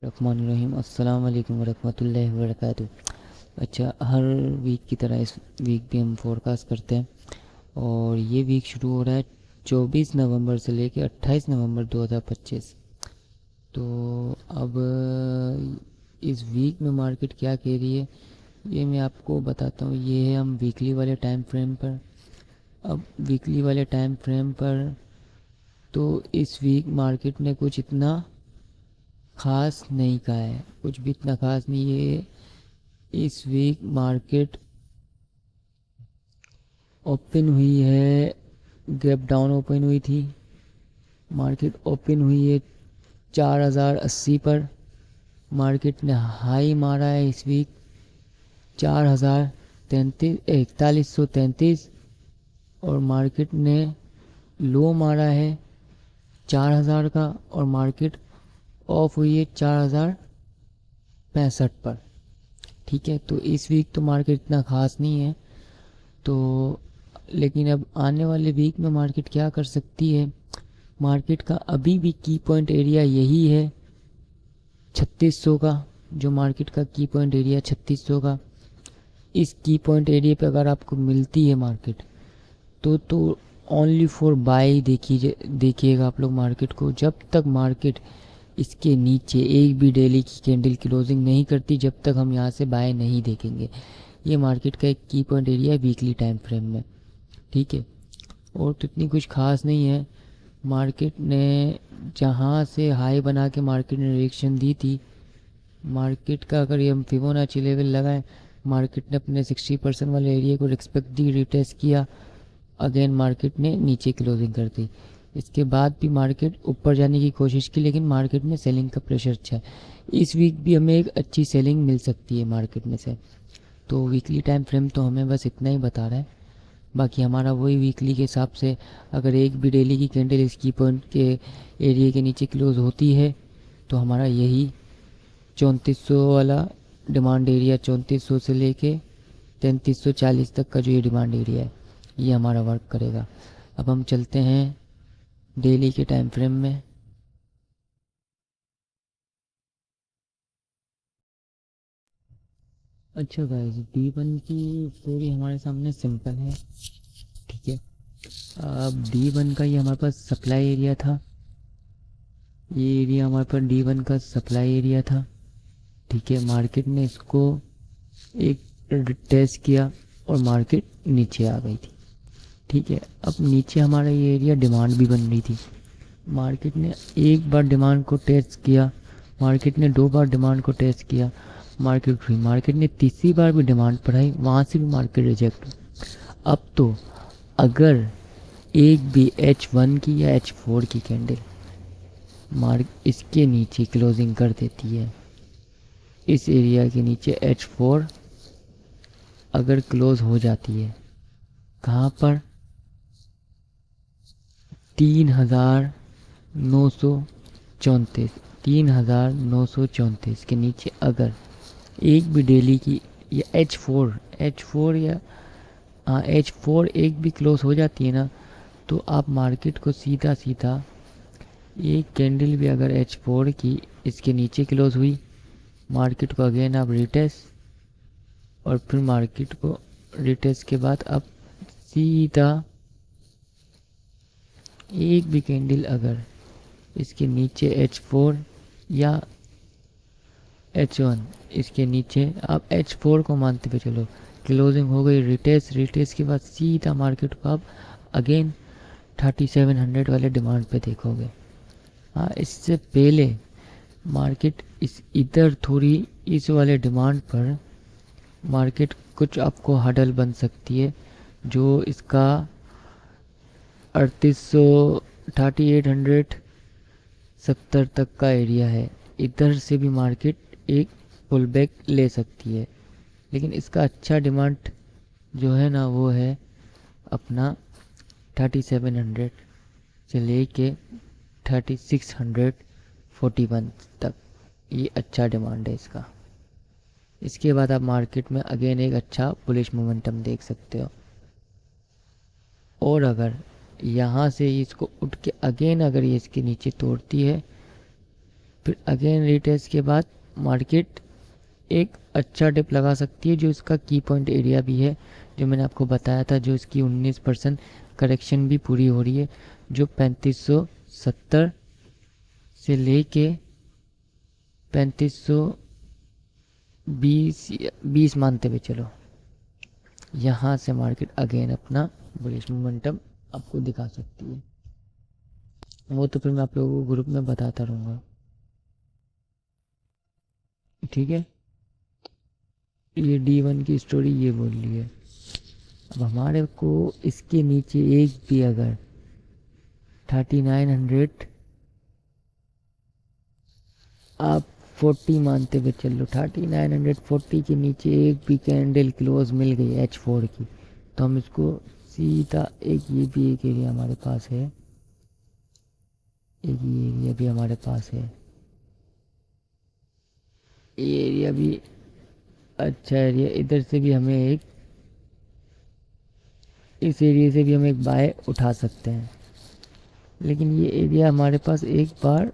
रहीम अस्सलाम वालेकुम वरहमतुल्लाहि वबरकातुहू। अच्छा, हर वीक की तरह इस वीक भी हम फोरकास्ट करते हैं और ये वीक शुरू हो रहा है 24 नवंबर से लेके 28 नवंबर 2025। तो अब इस वीक में मार्केट क्या कह रही है ये मैं आपको बताता हूँ। ये है हम वीकली वाले टाइम फ्रेम पर। अब वीकली वाले टाइम फ्रेम पर तो इस वीक मार्केट ने कुछ इतना ख़ास नहीं कहा है, कुछ भी इतना ख़ास नहीं है। इस वीक मार्केट ओपन हुई है, गैप डाउन ओपन हुई थी। मार्केट ओपन हुई है 4080 पर। मार्केट ने हाई मारा है इस वीक 4133 और मार्केट ने लो मारा है 4000 का और मार्केट ऑफ हुई है 4065 पर। ठीक है, तो इस वीक तो मार्केट इतना ख़ास नहीं है। तो लेकिन अब आने वाले वीक में मार्केट क्या कर सकती है। मार्केट का अभी भी की पॉइंट एरिया यही है 3600 का। जो मार्केट का की पॉइंट एरिया 3600 का, इस की पॉइंट एरिया पे अगर आपको मिलती है मार्केट तो ओनली फॉर बाय देखिएगा आप लोग मार्केट को। जब तक मार्केट इसके नीचे एक भी डेली की कैंडल क्लोजिंग नहीं करती, जब तक हम यहाँ से बाय नहीं देखेंगे। ये मार्केट का एक की पॉइंट एरिया है वीकली टाइम फ्रेम में। ठीक है, और तो इतनी कुछ खास नहीं है। मार्केट ने जहाँ से हाई बना के मार्केट ने रिएक्शन दी थी, मार्केट का अगर ये हम फिबोनाची लेवल लगाएं, मार्केट ने अपने 60% वाले एरिया को रिस्पेक्ट दी, रिटेस्ट किया, अगेन मार्केट ने नीचे क्लोजिंग कर दी। इसके बाद भी मार्केट ऊपर जाने की कोशिश की, लेकिन मार्केट में सेलिंग का प्रेशर अच्छा है। इस वीक भी हमें एक अच्छी सेलिंग मिल सकती है मार्केट में से। तो वीकली टाइम फ्रेम तो हमें बस इतना ही बता रहा है। बाकी हमारा वही वीकली के हिसाब से अगर एक भी डेली की कैंडल इसकी पॉइंट के एरिया के नीचे क्लोज होती है तो हमारा यही 3400 वाला डिमांड एरिया, 3400 से लेके 3340 तक का जो ये डिमांड एरिया है, ये हमारा वर्क करेगा। अब हम चलते हैं डेली के टाइम फ्रेम में। अच्छा गाइस, D1 की स्टोरी हमारे सामने सिंपल है। ठीक है, अब D1 का ये हमारे पास सप्लाई एरिया था। ये एरिया हमारे पास D1 का सप्लाई एरिया था। ठीक है, मार्केट ने इसको एक टेस्ट किया और मार्केट नीचे आ गई थी। ठीक है, अब नीचे हमारा ये एरिया डिमांड भी बन रही थी। मार्केट ने एक बार डिमांड को टेस्ट किया, मार्केट ने दो बार डिमांड को टेस्ट किया, मार्केट हुई। मार्केट ने तीसरी बार भी डिमांड बढ़ाई, वहाँ से भी मार्केट रिजेक्ट हुई। अब तो अगर एक भी H1 की या H4 की कैंडल मार्क इसके नीचे क्लोजिंग कर देती है, इस एरिया के नीचे H4 अगर क्लोज हो जाती है, कहाँ पर 3934, 3934 के नीचे अगर एक भी डेली की या H4 या H4 एक भी क्लोज हो जाती है ना, तो आप मार्केट को सीधा सीधा एक कैंडल भी अगर H4 की इसके नीचे क्लोज हुई, मार्केट को अगेन आप रिटेस्ट, और फिर मार्केट को रिटेस्ट के बाद आप सीधा एक भी कैंडल अगर इसके नीचे H4 या H1 इसके नीचे आप H4 को मानते हुए चलो, क्लोजिंग हो गई, रिटेस्ट के बाद सीधा मार्केट को आप अगेन 3700 वाले डिमांड पे देखोगे। हाँ, इससे पहले मार्केट इधर थोड़ी इस वाले डिमांड पर मार्केट कुछ आपको हडल बन सकती है, जो इसका 3870 तक का एरिया है। इधर से भी मार्केट एक पुल बैक ले सकती है, लेकिन इसका अच्छा डिमांड जो है ना वो है अपना 3700 से लेके 3641 तक। ये अच्छा डिमांड है इसका। इसके बाद आप मार्केट में अगेन एक अच्छा बुलिश मोमेंटम देख सकते हो। और अगर यहाँ से इसको उठ के अगेन अगर ये इसके नीचे तोड़ती है फिर अगेन रीटेस्ट के बाद मार्केट एक अच्छा डिप लगा सकती है, जो इसका की पॉइंट एरिया भी है, जो मैंने आपको बताया था, जो इसकी 19% करेक्शन भी पूरी हो रही है, जो 3570 से लेके 3520 मानते हुए चलो, यहाँ से मार्केट अगेन अपना बुलिश मोमेंटम आपको दिखा सकती है। वो तो फिर मैं आप लोगों को ग्रुप में बताता रहूँगा, ठीक है। ये D1 की स्टोरी ये बोल रही है। अब हमारे को इसके नीचे एक भी अगर 3900 आप 40 मानते हुए चल लो, 3940 के नीचे एक भी कैंडल क्लोज मिल गई H4 की, तो हम इसको सीधा एक ये भी एक एरिया हमारे पास है, एक ये एरिया भी हमारे पास है, ये एरिया भी अच्छा एरिया, इधर से भी हमें एक, इस एरिया से भी हम एक बाय उठा सकते हैं। लेकिन ये एरिया हमारे पास एक बार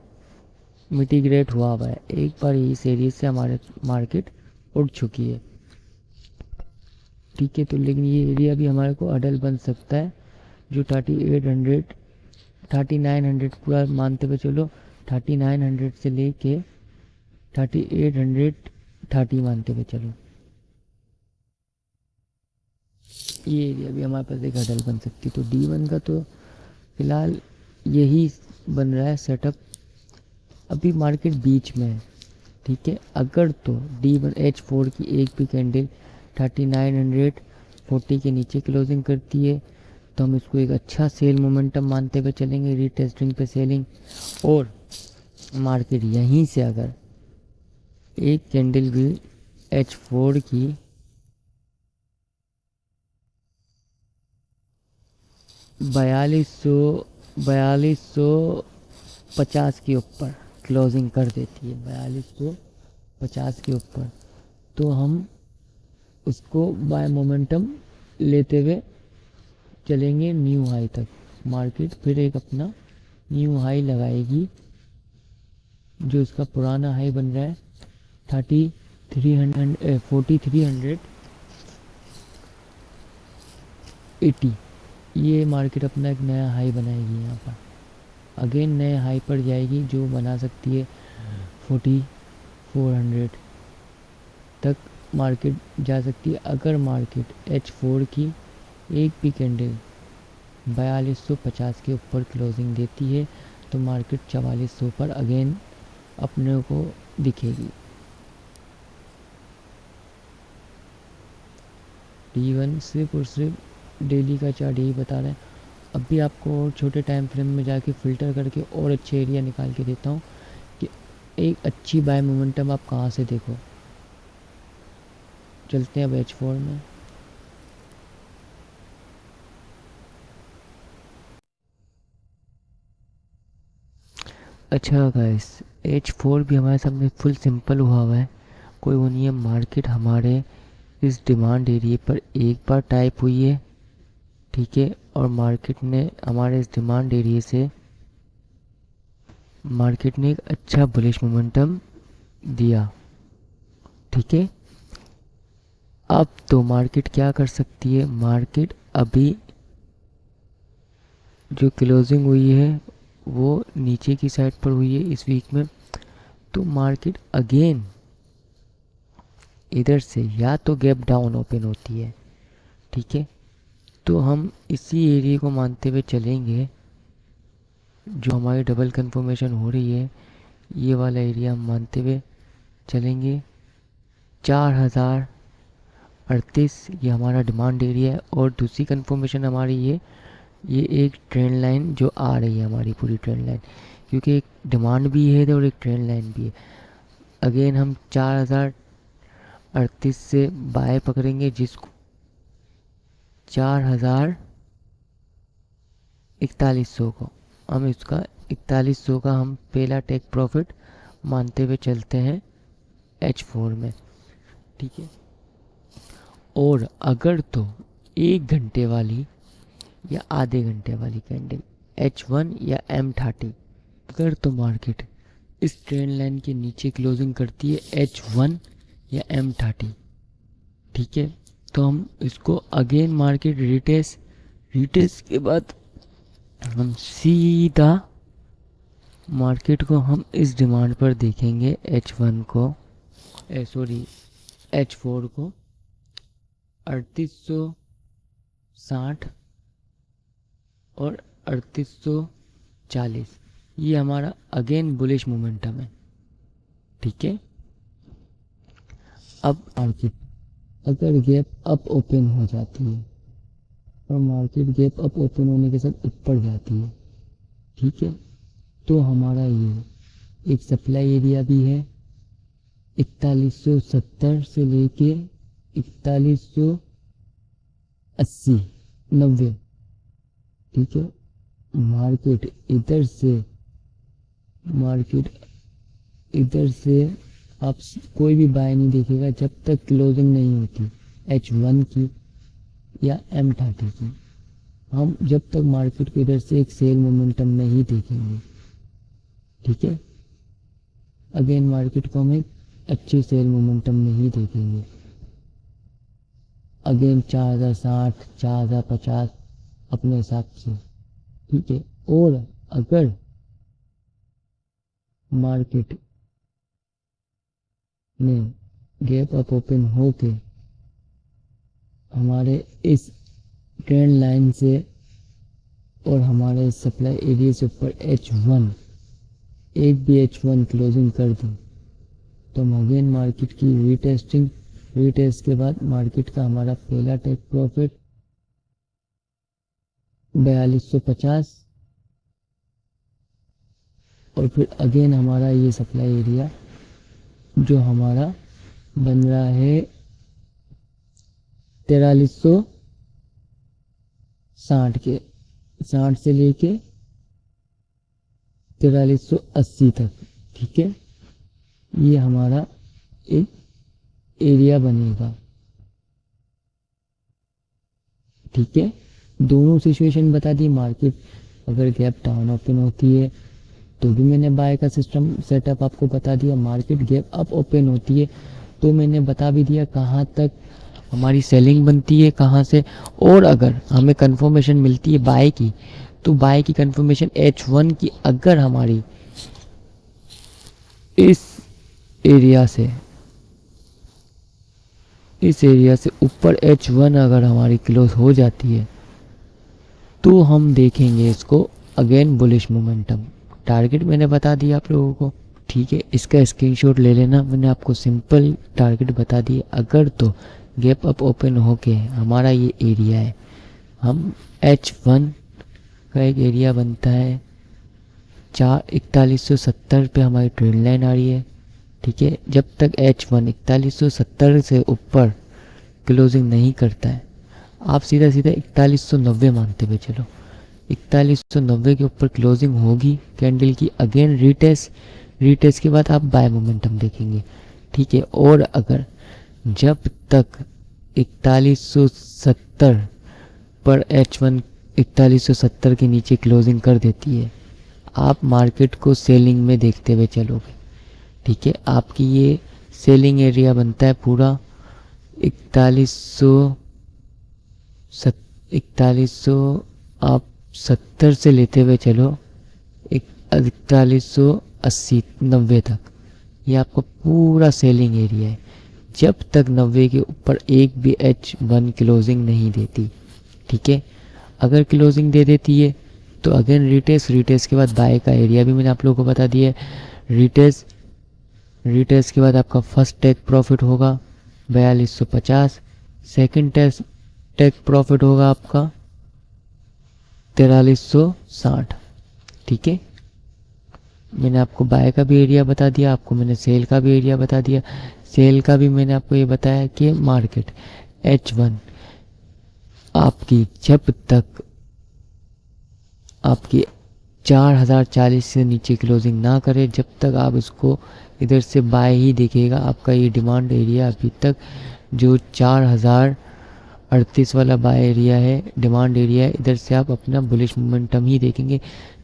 मिटिग्रेट हुआ है, एक बार इस एरिया से हमारे मार्केट उठ चुकी है, ठीक है। तो लेकिन ये एरिया भी हमारे को अडल बन सकता है, जो 3800 3900 पूरा मानते हुए चलो, 3900 से लेके 3830 मानते हुए चलो, ये एरिया भी हमारे पास एक अडल बन सकती है। तो D1 का तो फिलहाल यही बन रहा है सेटअप, अभी मार्केट बीच में है, ठीक है। अगर तो D1 H4 की एक भी कैंडल 3940 के नीचे क्लोजिंग करती है, तो हम इसको एक अच्छा सेल मोमेंटम मानते हुए चलेंगे, रीटेस्टिंग पे सेलिंग। और मार्केट यहीं से अगर एक कैंडल भी H4 की 4250 के ऊपर क्लोजिंग कर देती है, 4250 के ऊपर, तो हम उसको बाय मोमेंटम लेते हुए चलेंगे न्यू हाई तक। मार्केट फिर एक अपना न्यू हाई लगाएगी, जो इसका पुराना हाई बन रहा है 4380, ये मार्केट अपना एक नया हाई बनाएगी, यहाँ पर अगेन नए हाई पर जाएगी, जो बना सकती है 4400 तक मार्केट जा सकती है। अगर मार्केट H4 की एक भी कैंडल 4250 के ऊपर क्लोजिंग देती है, तो मार्केट 4400 पर अगेन अपने को दिखेगी। D1 सिर्फ और सिर्फ डेली का चार्ट यही बता रहा है। अब भी आपको और छोटे टाइम फ्रेम में जाके फ़िल्टर करके और अच्छे एरिया निकाल के देता हूँ कि एक अच्छी बाय मोमेंटम आप कहाँ से देखो। चलते हैं अब H4 में। अच्छा गाइस, H4 भी हमारे सामने फुल सिंपल हुआ है, कोई वो नहीं है। मार्केट हमारे इस डिमांड एरिया पर एक बार टाइप हुई है, ठीक है, और मार्केट ने हमारे इस डिमांड एरिया से मार्केट ने एक अच्छा बुलिश मोमेंटम दिया, ठीक है। अब तो मार्केट क्या कर सकती है, मार्केट अभी जो क्लोजिंग हुई है वो नीचे की साइड पर हुई है इस वीक में, तो मार्केट अगेन इधर से या तो गैप डाउन ओपन होती है, ठीक है। तो हम इसी एरिया को मानते हुए चलेंगे, जो हमारी डबल कंफर्मेशन हो रही है, ये वाला एरिया हम मानते हुए चलेंगे। 4038 ये हमारा डिमांड एरिया है, और दूसरी कंफर्मेशन हमारी ये एक ट्रेंड लाइन जो आ रही है, हमारी पूरी ट्रेंड लाइन, क्योंकि एक डिमांड भी है और एक ट्रेंड लाइन भी है। अगेन हम 4038 से बाय पकड़ेंगे, जिसको 4100 को हम इसका 4100 का हम पहला टेक प्रॉफिट मानते हुए चलते हैं H4 में, ठीक है। और अगर तो एक घंटे वाली या आधे घंटे वाली कैंडल H1 या M30, अगर तो मार्केट इस ट्रेंड लाइन के नीचे क्लोजिंग करती है H1 या M30, ठीक है। तो हम इसको अगेन मार्केट रिटेस्ट के बाद हम सीधा मार्केट को हम इस डिमांड पर देखेंगे, H1 को H4 को 3860 और 3840, ये हमारा अगेन बुलिश मोमेंटम है, ठीक है। अब मार्केट अगर गैप अप ओपन हो जाती है और मार्केट गैप अप ओपन होने के साथ ऊपर जाती है, ठीक है, तो हमारा ये एक सप्लाई एरिया भी है 4170 से लेके 4180 90, ठीक है। मार्केट इधर से आप कोई भी बाय नहीं देखेगा जब तक क्लोजिंग नहीं होती H1 की या M30 की। हम जब तक मार्केट को इधर से एक सेल मोमेंटम नहीं देखेंगे, ठीक है, अगेन मार्केट को हम एक अच्छी सेल मोमेंटम नहीं देखेंगे, अगेन 4060 4050 अपने हिसाब से, ठीक है। और अगर मार्केट में गैप अप ओपन होके हमारे इस ट्रेंड लाइन से और हमारे सप्लाई एरिया से ऊपर H1 एक भी H1 क्लोजिंग कर दें तो हम अगेन मार्केट की रीटेस्ट के बाद मार्केट का हमारा पहला टेक प्रॉफिट 4250 और फिर अगेन हमारा ये सप्लाई एरिया जो हमारा बन रहा है 4360 के 60 से लेके 4380 तक, ठीक है, ये हमारा एक एरिया बनेगा, ठीक है। दोनों सिचुएशन बता दी। मार्केट अगर गैप डाउन ओपन होती है तो भी मैंने बाय का सिस्टम सेटअप आपको बता दिया। मार्केट गैप अप ओपन होती है तो मैंने बता भी दिया कहाँ तक हमारी सेलिंग बनती है, कहाँ से। और अगर हमें कंफर्मेशन मिलती है बाय की तो बाय की कंफर्मेशन H1 की अगर हमारी इस एरिया से ऊपर H1 अगर हमारी क्लोज हो जाती है तो हम देखेंगे इसको अगेन बुलिश मोमेंटम। टारगेट मैंने बता दिया आप लोगों को, ठीक है, इसका स्क्रीनशॉट ले लेना। मैंने आपको सिंपल टारगेट बता दिए। अगर तो गैप अप ओपन होके हमारा ये एरिया है, हम H1 का एक एरिया बनता है 4170 पे हमारी ट्रेंड लाइन आ रही है, ठीक है। जब तक H1 4170 से ऊपर क्लोजिंग नहीं करता है, आप सीधा 4190 मानते हुए चलो। 4190 के ऊपर क्लोजिंग होगी कैंडल की, अगेन रीटेस्ट के बाद आप बाय मोमेंटम देखेंगे, ठीक है। और अगर जब तक 4170 पर H1 4170 के नीचे क्लोजिंग कर देती है, आप मार्केट को सेलिंग में देखते हुए चलोगे, ठीक है। आपकी ये सेलिंग एरिया बनता है पूरा 4100 आप 70 से लेते हुए चलो 4180 90 तक, ये आपका पूरा सेलिंग एरिया है। जब तक 90 के ऊपर एक भी H1 क्लोजिंग नहीं देती, ठीक है। अगर क्लोजिंग दे देती है तो अगेन रीटेस्ट के बाद बाय का एरिया भी मैंने आप लोगों को बता दिया है। रीटेस्ट के बाद आपका फर्स्ट टेक प्रॉफिट होगा 4250, सेकंड टेक प्रॉफिट होगा आपका 4360, ठीक है। मैंने आपको बाय का भी एरिया बता दिया, आपको मैंने सेल का भी एरिया बता दिया। सेल का भी मैंने आपको ये बताया कि मार्केट H1 आपकी जब तक आपकी 4040 से नीचे क्लोजिंग ना करे, जब तक आप इसको इधर से बाय ही दिखेगा। आपका ये डिमांड एरिया अभी तक जो 4038 वाला बाय एरिया है, डिमांड एरिया है, इधर से आप अपना बुलिश मोमेंटम ही देखेंगे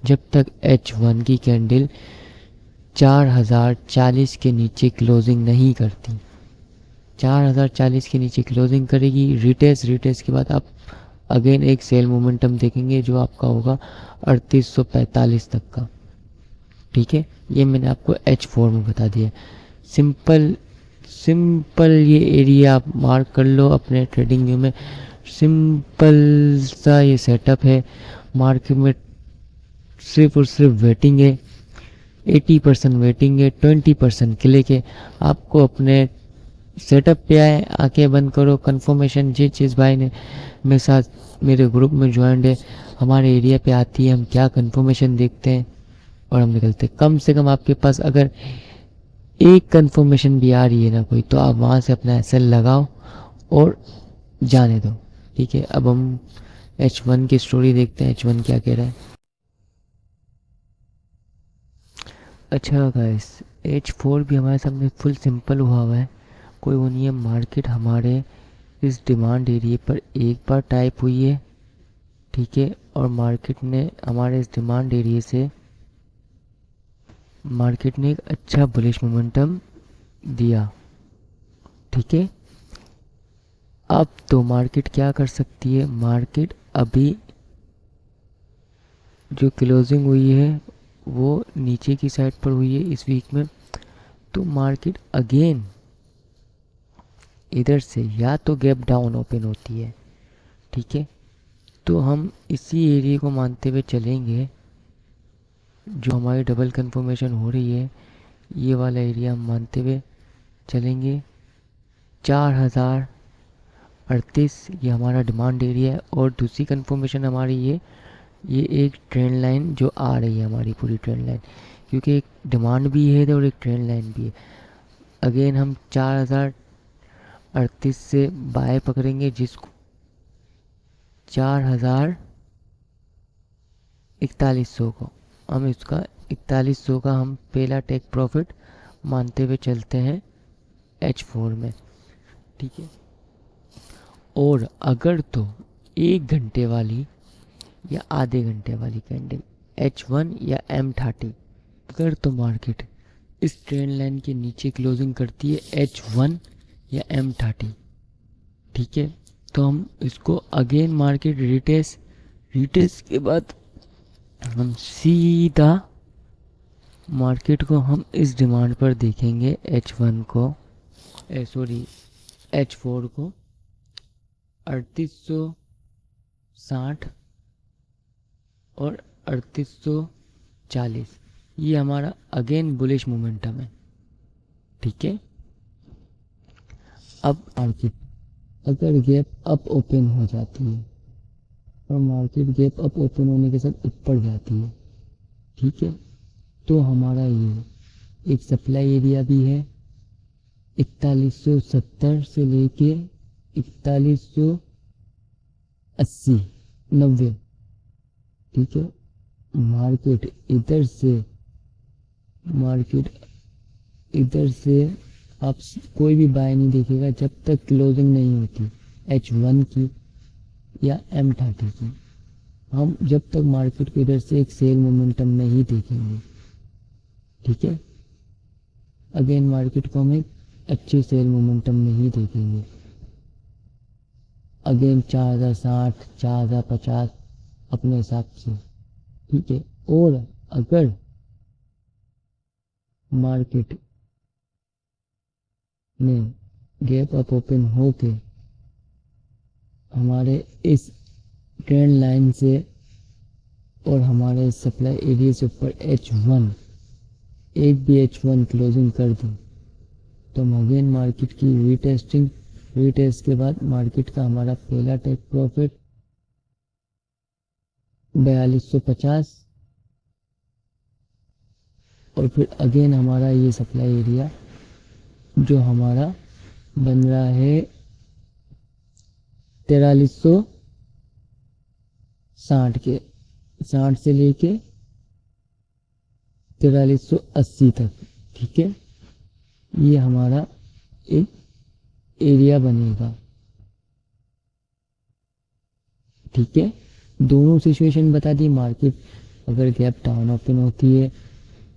जब तक H1 की कैंडल 4040 के नीचे क्लोजिंग नहीं करती। 4040 के नीचे क्लोजिंग करेगी, रिटेस्ट के बाद आप अगेन एक सेल मोमेंटम देखेंगे जो आपका होगा 3845 तक का। ठीक है, ये मैंने आपको H4 में बता दिया। सिंपल सिंपल ये एरिया आप मार्क कर लो अपने ट्रेडिंग व्यू में। सिंपल सा ये सेटअप है। मार्केट में सिर्फ और सिर्फ वेटिंग है, 80% वेटिंग है, 20% क्लिक है। आपको अपने सेटअप पे आए, आंखें बंद करो, कंफर्मेशन जिस चीज़ भाई ने मेरे साथ मेरे ग्रुप में ज्वाइंट है, हमारे एरिया पे आती है, हम क्या कंफर्मेशन देखते हैं और हम निकलते हैं। कम से कम आपके पास अगर एक कंफर्मेशन भी आ रही है ना कोई, तो आप वहाँ से अपना एसएल लगाओ और जाने दो। ठीक है, अब हम H1 की स्टोरी देखते हैं, H1 क्या कह रहा है। अच्छा गाइस, H4 भी हमारे सामने फुल सिंपल हुआ है, कोई वो नहीं है। मार्केट हमारे इस डिमांड एरिया पर एक बार टाइप हुई है, ठीक है, और मार्केट ने हमारे इस डिमांड एरिया से मार्केट ने एक अच्छा बुलिश मोमेंटम दिया। ठीक है, अब तो मार्केट क्या कर सकती है, मार्केट अभी जो क्लोजिंग हुई है वो नीचे की साइड पर हुई है इस वीक में, तो मार्केट अगेन इधर से या तो गैप डाउन ओपन होती है। ठीक है, तो हम इसी एरिया को मानते हुए चलेंगे, जो हमारी डबल कंफर्मेशन हो रही है, ये वाला एरिया हम मानते हुए चलेंगे। 4038 ये हमारा डिमांड एरिया है, और दूसरी कंफर्मेशन हमारी ये एक ट्रेंड लाइन जो आ रही है, हमारी पूरी ट्रेंड लाइन, क्योंकि एक डिमांड भी है और एक ट्रेंड लाइन भी है। अगेन हम 4038 से बाय पकड़ेंगे, जिसको 4100 को हम इसका 4100 का हम पहला टेक प्रॉफिट मानते हुए चलते हैं H4 में। ठीक है, और अगर तो 1 घंटे वाली या आधे घंटे वाली कैंडल H1 या M30, अगर तो मार्केट इस ट्रेंड लाइन के नीचे क्लोजिंग करती है H1 या M30, ठीक है, तो हम इसको अगेन मार्केट रिटेस्ट के बाद हम सीधा मार्केट को हम इस डिमांड पर देखेंगे, H1 को H4 को 3860 और 3840, ये हमारा अगेन बुलिश मोमेंटम है। ठीक है, अब मार्केट अगर गैप अप ओपन हो जाती है, और मार्केट गैप अप ओपन होने के साथ ऊपर जाती है, ठीक है, तो हमारा ये एक सप्लाई एरिया भी है 4170 से लेके 4180 90। ठीक है, मार्केट इधर से आप कोई भी बाय नहीं देखेगा जब तक क्लोजिंग नहीं होती H1 की या M30 की। हम जब तक मार्केट को इधर से एक सेल मोमेंटम नहीं देखेंगे, ठीक है, अगेन मार्केट को हम एक अच्छी सेल मोमेंटम नहीं देखेंगे। अगेन 4060 4050 अपने हिसाब से। ठीक है, और अगर मार्केट ने गैप अप ओपन होके हमारे इस ट्रेंड लाइन से और हमारे सप्लाई एरिया से ऊपर H1 एक भी H1 क्लोजिंग कर दी, तो हम अगेन मार्केट की रीटेस्ट के बाद मार्केट का हमारा पहला टेक प्रॉफिट 4250, और फिर अगेन हमारा ये सप्लाई एरिया जो हमारा बन रहा है 4360 के 60 से लेके 4380 तक। ठीक है, ये हमारा एक एरिया बनेगा। ठीक है, दोनों सिचुएशन बता दी। मार्केट अगर गैप डाउन ओपन होती है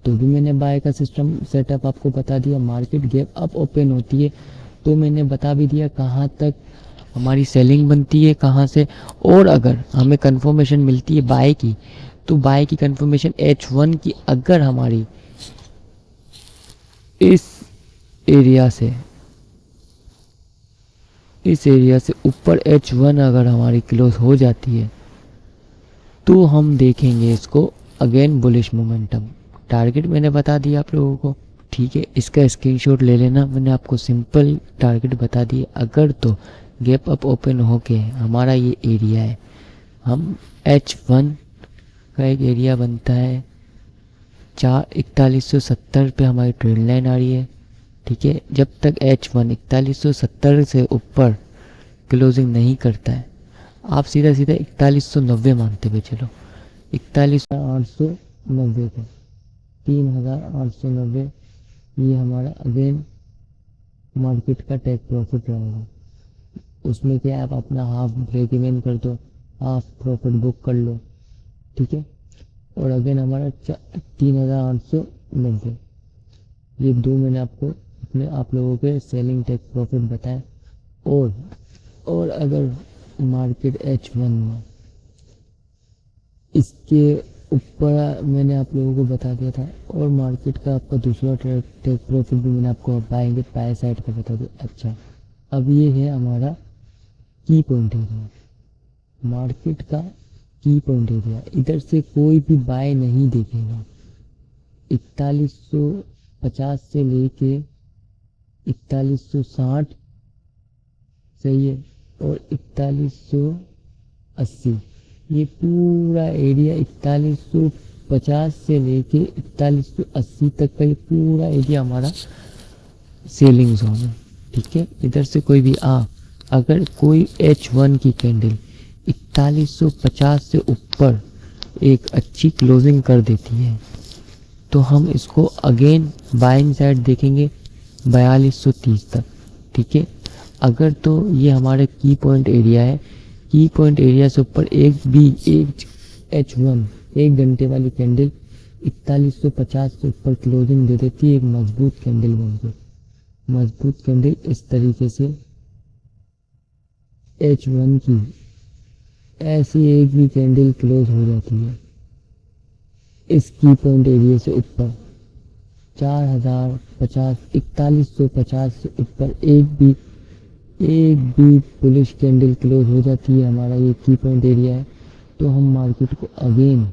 तो भी मैंने बाय का सिस्टम सेटअप आपको बता दिया। मार्केट गैप अप ओपन होती है तो मैंने बता भी दिया कहाँ तक हमारी सेलिंग बनती है, कहाँ से। और अगर हमें कंफर्मेशन मिलती है बाय की, तो बाय की कंफर्मेशन H1 की अगर हमारी इस एरिया से ऊपर H1 अगर हमारी क्लोज हो जाती है तो हम देखेंगे इसको अगेन बुलिश मोमेंटम। टारगेट मैंने बता दिया आप लोगों को, ठीक है, इसका स्क्रीनशॉट ले लेना। मैंने आपको सिंपल टारगेट बता दिए। अगर तो गैप अप ओपन होके हमारा ये एरिया है, हम H1 का एक एरिया बनता है 4170 पे हमारी ट्रेंड लाइन आ रही है, ठीक है। जब तक H1 4170 से ऊपर क्लोजिंग नहीं करता है, आप सीधा 4190 मानते हुए चलो, 41,890 को 3,890, ये हमारा अगेन मार्केट का टेक प्रॉफिट रहेगा। उसमें क्या है, आप अपना हाफ ब्रेक इवन कर दो, हाफ प्रॉफिट बुक कर लो, ठीक है। और अगेन हमारा 3,890, ये दो मैंने आपको अपने आप लोगों के सेलिंग टेक प्रॉफिट बताए। और अगर मार्केट H1 में इसके ऊपर मैंने आप लोगों को बता दिया था, और मार्केट का आपका दूसरा टेक प्रॉफिट भी मैंने आपको पाएंगे बाय साइड का बता दिया। अच्छा, अब ये है हमारा की पॉइंट एरिया, मार्केट का की पॉइंट एरिया। इधर से कोई भी बाय नहीं देखेगा। 4150 से लेके 4160, सही है, और 4180, ये पूरा एरिया 4150 से लेके 4180 तक का ये पूरा एरिया हमारा सेलिंग जोन है, ठीक है। इधर से कोई भी अगर कोई H1 की कैंडल 4150 से ऊपर एक अच्छी क्लोजिंग कर देती है तो हम इसको अगेन बाइंग साइड देखेंगे 4230 तक, ठीक है। अगर तो ये हमारे की पॉइंट एरिया है, की पॉइंट एरिया से ऊपर एक H1 एक घंटे वाली कैंडल 4150 से ऊपर क्लोजिंग दे देती है, एक मजबूत कैंडल बनकर, मजबूत कैंडल इस तरीके से H1 की ऐसी एक भी कैंडल क्लोज हो जाती है इस की पॉइंट एरिया से ऊपर 4050 4150 से ऊपर एक भी बुलिश कैंडल क्लोज हो जाती है, हमारा ये की पॉइंट एरिया है, तो हम मार्केट को अगेन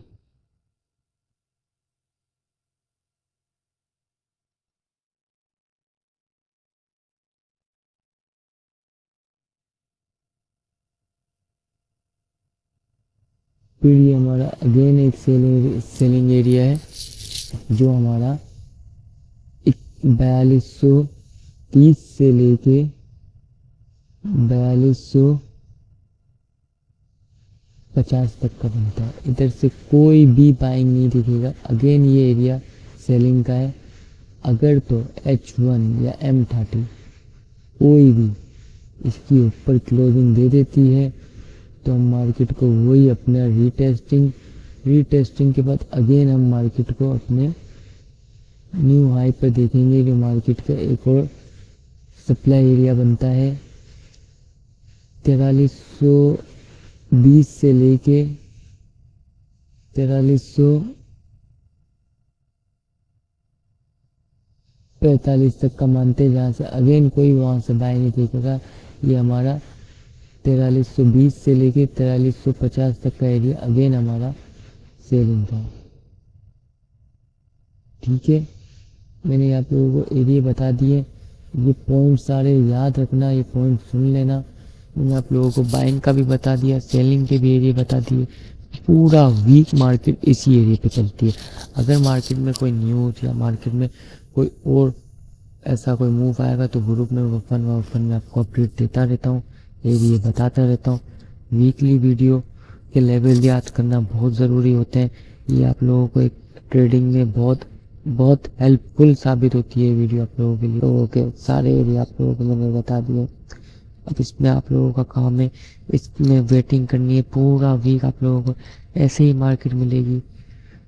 फिर ये हमारा अगेन एक सेलिंग एरिया है जो हमारा 4230 से लेके 4250 तक का बनता है। इधर से कोई भी बाइंग नहीं दिखेगा। अगेन ये एरिया सेलिंग का है। अगर तो H1 या M30 कोई भी इसकी ऊपर क्लोजिंग दे देती है तो हम मार्केट को वही अपना रीटेस्टिंग के बाद अगेन हम मार्केट को अपने न्यू हाई पर देखेंगे कि मार्केट का एक और सप्लाई एरिया बनता है 4320 से लेके 4345 तक का मानते हैं, जहाँ से अगेन कोई वहाँ से बाय नहीं देखेगा। ये हमारा 4320 से लेके 4350 तक का एरिया अगेन हमारा सेलिंग था, ठीक है। मैंने आप लोगों को एरिया बता दिए, ये पॉइंट सारे याद रखना, ये पॉइंट सुन लेना। मैंने आप लोगों को बाइंग का भी बता दिया, सेलिंग के भी एरिया बता दिए। पूरा वीक मार्केट इसी एरिया पे चलती है। अगर मार्केट में कोई न्यूज़ या मार्केट में कोई और ऐसा कोई मूव आएगा तो ग्रुप में वफन में आपको अपडेट देता रहता हूँ, एरिया बताता रहता हूँ। वीकली वीडियो के लेवल याद करना बहुत ज़रूरी होते हैं। ये आप लोगों को एक ट्रेडिंग में बहुत हेल्पफुल साबित होती है वीडियो आप लोगों के लिए। तो ओके, सारे एरिया आप लोगों को मैंने बता दिए। अब इसमें आप लोगों का काम है, इसमें वेटिंग करनी है। पूरा वीक आप लोगों को ऐसे ही मार्केट मिलेगी,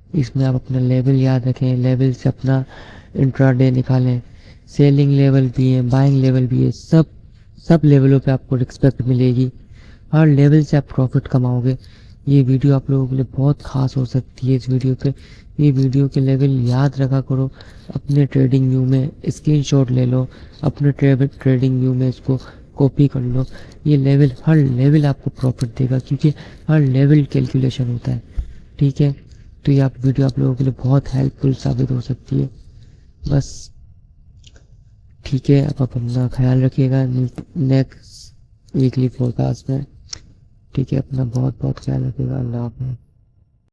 इसमें आप अपना लेवल याद रखें, लेवल से अपना इंट्राडे निकालें। सेलिंग लेवल भी है, बाइंग लेवल भी है, सब लेवलों पे आपको रिस्पेक्ट मिलेगी, हर लेवल से आप प्रॉफिट कमाओगे। ये वीडियो आप लोगों के लिए बहुत खास हो सकती है। इस वीडियो पे ये वीडियो के लेवल याद रखा करो, अपने ट्रेडिंग व्यू में स्क्रीनशॉट ले लो, अपने ट्रेडिंग व्यू में इसको कॉपी कर लो। ये लेवल, हर लेवल आपको प्रॉफिट देगा, क्योंकि हर लेवल कैलकुलेशन होता है। ठीक है, तो ये आप वीडियो आप लोगों के लिए बहुत हेल्पफुल साबित हो सकती है। बस ठीक है, आप अपना ख्याल रखिएगा नेक्स्ट वीकली फोरकास्ट में। ठीक है, अपना बहुत बहुत ख्याल रखिएगा। अल्लाह हाफ़िज़।